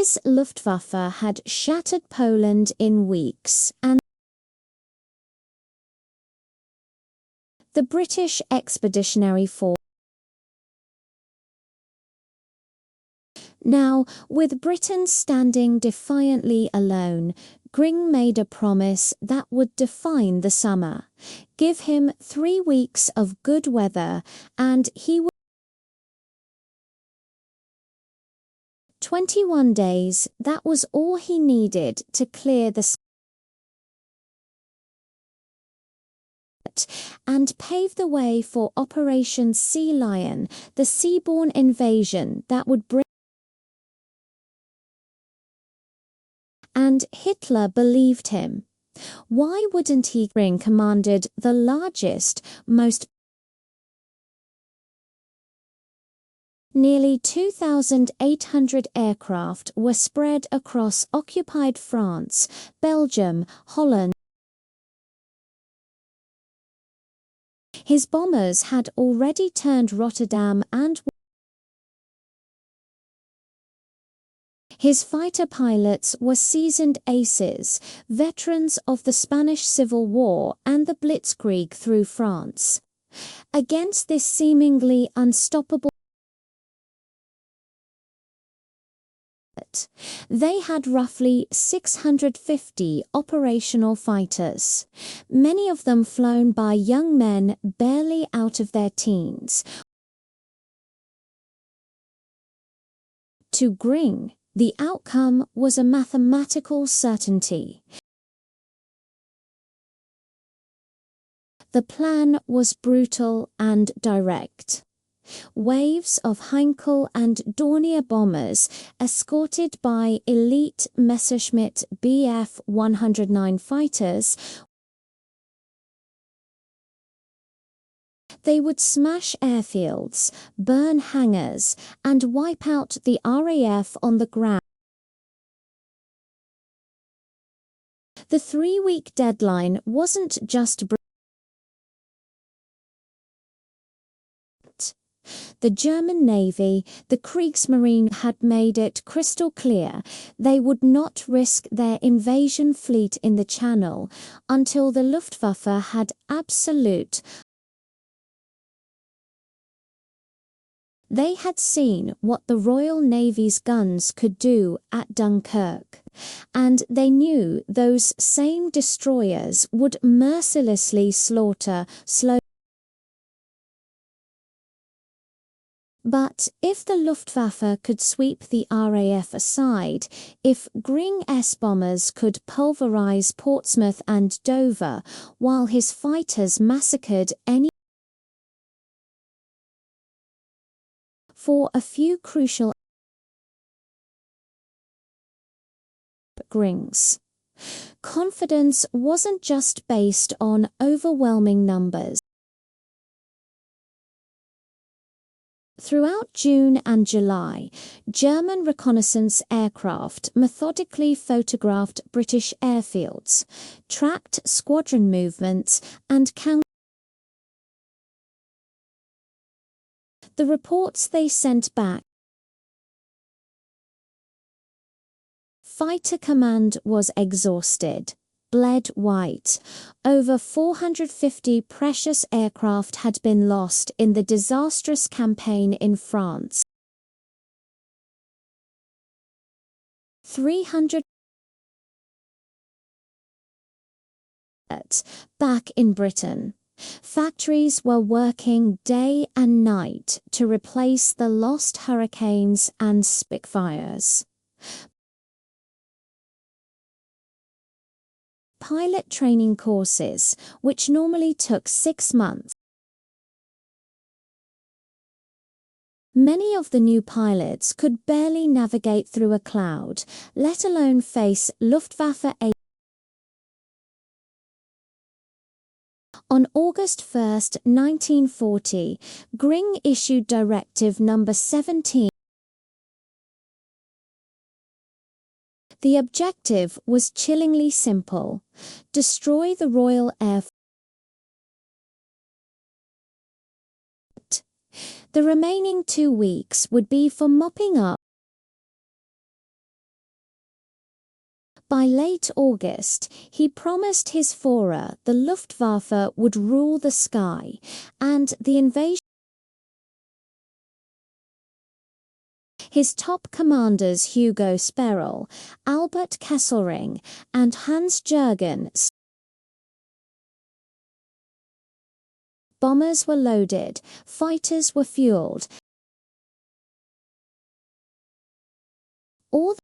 His Luftwaffe had shattered Poland in weeks, and the British Expeditionary Force. Now, with Britain standing defiantly alone, Gring made a promise that would define the summer. Give him 3 weeks of good weather, and he would. 21 days, that was all he needed to clear the and pave the way for Operation Sea Lion, the seaborne invasion that would bring. And Hitler believed him. Why wouldn't he? Gring commanded the largest, most. Nearly 2,800 aircraft were spread across occupied France, Belgium, Holland. His bombers had already turned Rotterdam and his fighter pilots were seasoned aces, veterans of the Spanish Civil War and the Blitzkrieg through France. Against this seemingly unstoppable, they had roughly 650 operational fighters, many of them flown by young men barely out of their teens. To Gring, the outcome was a mathematical certainty. The plan was brutal and direct. Waves of Heinkel and Dornier bombers, escorted by elite Messerschmitt Bf 109 fighters, they would smash airfields, burn hangars, and wipe out the RAF on the ground. The 3-week deadline wasn't just the German Navy, the Kriegsmarine, had made it crystal clear they would not risk their invasion fleet in the Channel until the Luftwaffe had absolute. They had seen what the Royal Navy's guns could do at Dunkirk, and they knew those same destroyers would mercilessly slaughter slow. But if the Luftwaffe could sweep the RAF aside, if Gring's bombers could pulverize Portsmouth and Dover, while his fighters massacred any. For a few crucial Gring's confidence wasn't just based on overwhelming numbers. Throughout June and July, German reconnaissance aircraft methodically photographed British airfields, tracked squadron movements, and counted. The reports they sent back. Fighter command was exhausted, bled white. Over 450 precious aircraft had been lost in the disastrous campaign in France. 300 back in Britain. Factories were working day and night to replace the lost Hurricanes and Spitfires. Pilot training courses, which normally took 6 months. Many of the new pilots could barely navigate through a cloud, let alone face Luftwaffe. On August 1, 1940, Gring issued Directive No. 17. The objective was chillingly simple: destroy the Royal Air Force. The remaining 2 weeks would be for mopping up By late August, he promised his Führer the Luftwaffe would rule the sky, and the invasion. His top commanders Hugo Sperrel, Albert Kesselring, and Hans-Jürgen bombers were loaded, fighters were fueled. All that.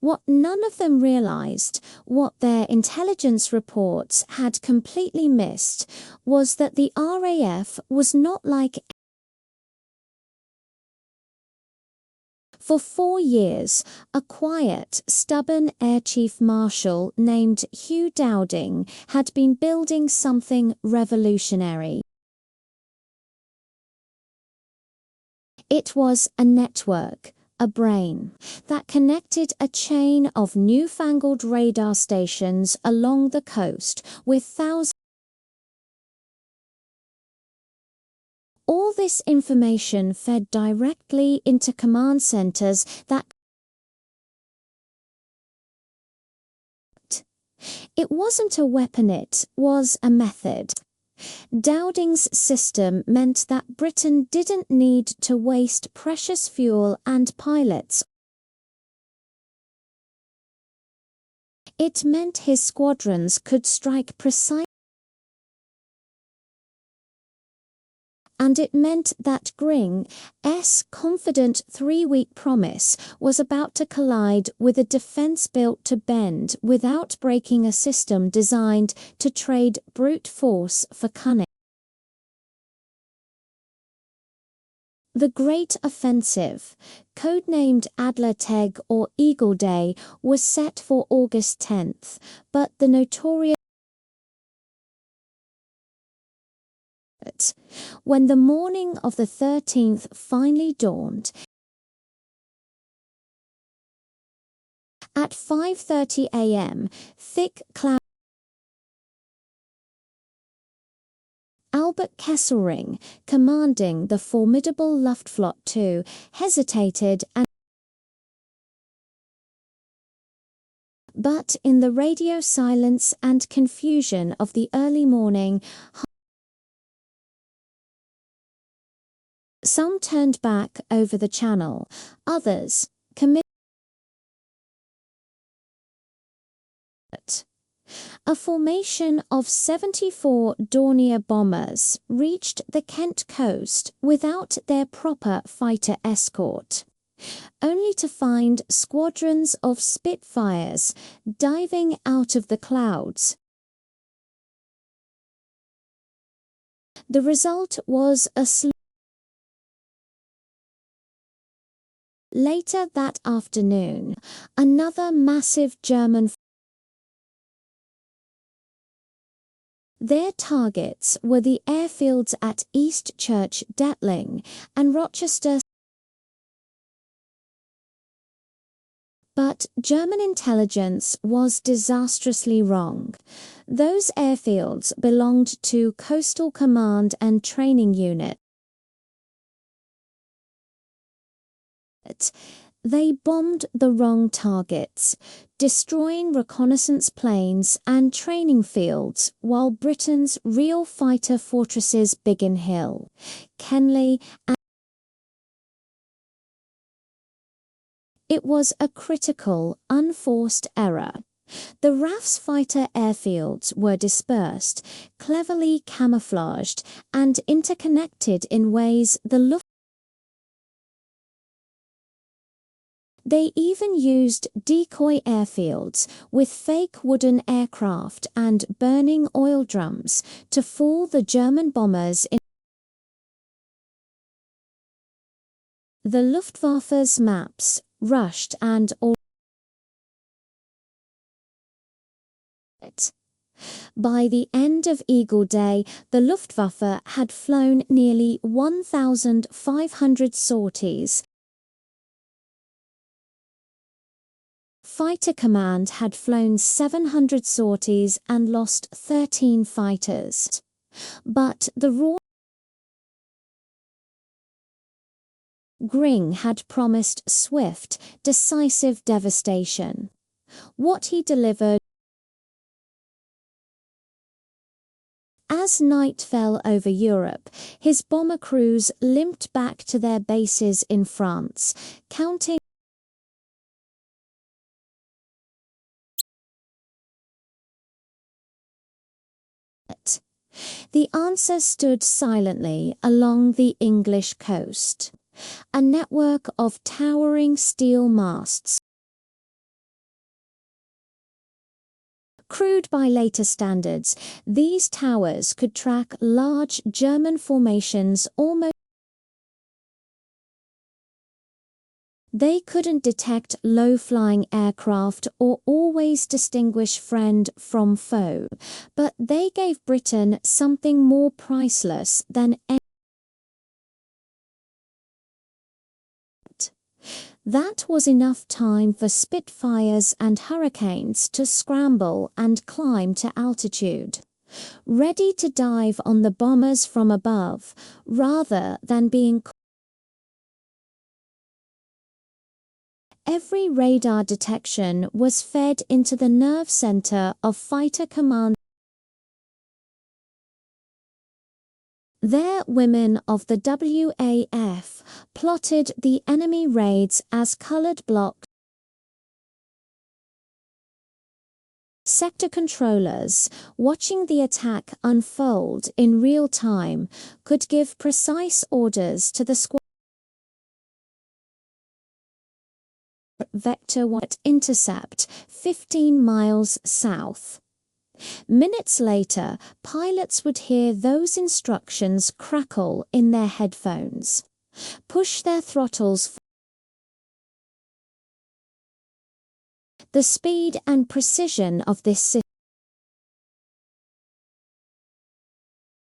What none of them realized, what their intelligence reports had completely missed, was that the RAF was not like. For 4 years, a quiet, stubborn Air Chief Marshal named Hugh Dowding had been building something revolutionary. It was a network, a brain, that connected a chain of newfangled radar stations along the coast with thousands. All this information fed directly into command centers that. It wasn't a weapon, it was a method. Dowding's system meant that Britain didn't need to waste precious fuel and pilots. It meant his squadrons could strike precisely. And it meant that Gring's confident 3-week promise was about to collide with a defence built to bend without breaking a system designed to trade brute force for cunning. The Great Offensive, codenamed Adler Tag or Eagle Day, was set for August 10th, but the notorious. When the morning of the 13th finally dawned, at 5:30 a.m., thick clouds. Albert Kesselring, commanding the formidable Luftwaffe II, hesitated and. But in the radio silence and confusion of the early morning, some turned back over the channel, others committed. A formation of 74 Dornier bombers reached the Kent coast without their proper fighter escort, only to find squadrons of Spitfires diving out of the clouds. The result was a Later that afternoon, another massive German. Their targets were the airfields at East Church Detling and Rochester. But German intelligence was disastrously wrong. Those airfields belonged to Coastal Command and Training Unit. They bombed the wrong targets, destroying reconnaissance planes and training fields, while Britain's real fighter fortresses Biggin Hill, Kenley and. It was a critical, unforced error. The RAF's fighter airfields were dispersed, cleverly camouflaged, and interconnected in ways the Luftwaffe. They even used decoy airfields with fake wooden aircraft and burning oil drums to fool the German bombers in. The Luftwaffe's maps, rushed and all. By the end of Eagle Day, the Luftwaffe had flown nearly 1,500 sorties. Fighter Command had flown 700 sorties and lost 13 fighters. But the raw Gring had promised swift, decisive devastation. What he delivered. As night fell over Europe, his bomber crews limped back to their bases in France, counting it. The answer stood silently along the English coast. A network of towering steel masts. Crude by later standards, these towers could track large German formations almost. They couldn't detect low-flying aircraft or always distinguish friend from foe, but they gave Britain something more priceless than any. That was enough time for Spitfires and Hurricanes to scramble and climb to altitude, ready to dive on the bombers from above, rather than being. Every radar detection was fed into the nerve center of fighter command. There, women of the WAF plotted the enemy raids as colored blocks. Sector controllers, watching the attack unfold in real time, could give precise orders to the squad. Vector what intercept 15 miles south. Minutes later, pilots would hear those instructions crackle in their headphones. Push their throttles. The speed and precision of this system.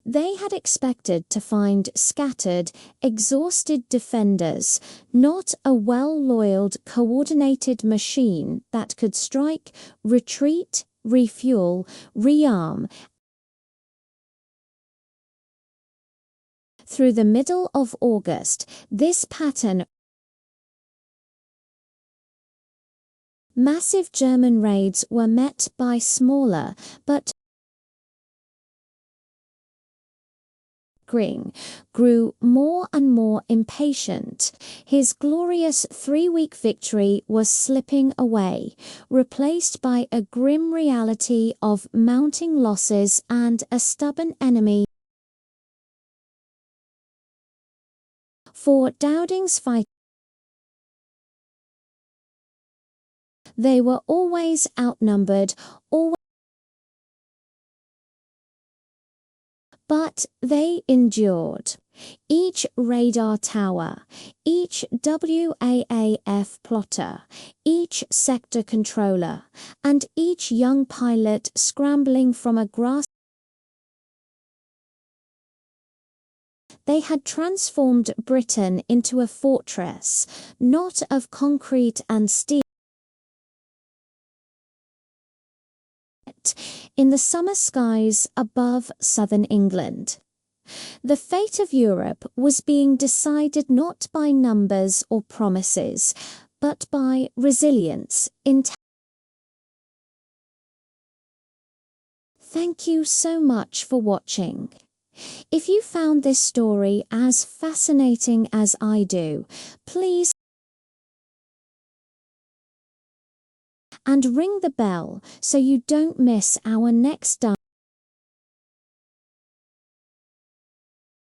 They had expected to find scattered, exhausted defenders, not a well-oiled, coordinated machine that could strike, retreat, refuel, rearm. Through the middle of August, this pattern. Massive German raids were met by smaller, but Gring grew more and more impatient. His glorious 3-week victory was slipping away, replaced by a grim reality of mounting losses and a stubborn enemy. For Dowding's fight, they were always outnumbered, but they endured. Each radar tower, each WAAF plotter, each sector controller, and each young pilot scrambling from a grass. They had transformed Britain into a fortress, not of concrete and steel. In the summer skies above southern England. The fate of Europe was being decided not by numbers or promises, but by resilience. Thank you so much for watching. If you found this story as fascinating as I do, please and ring the bell so you don't miss our next dive.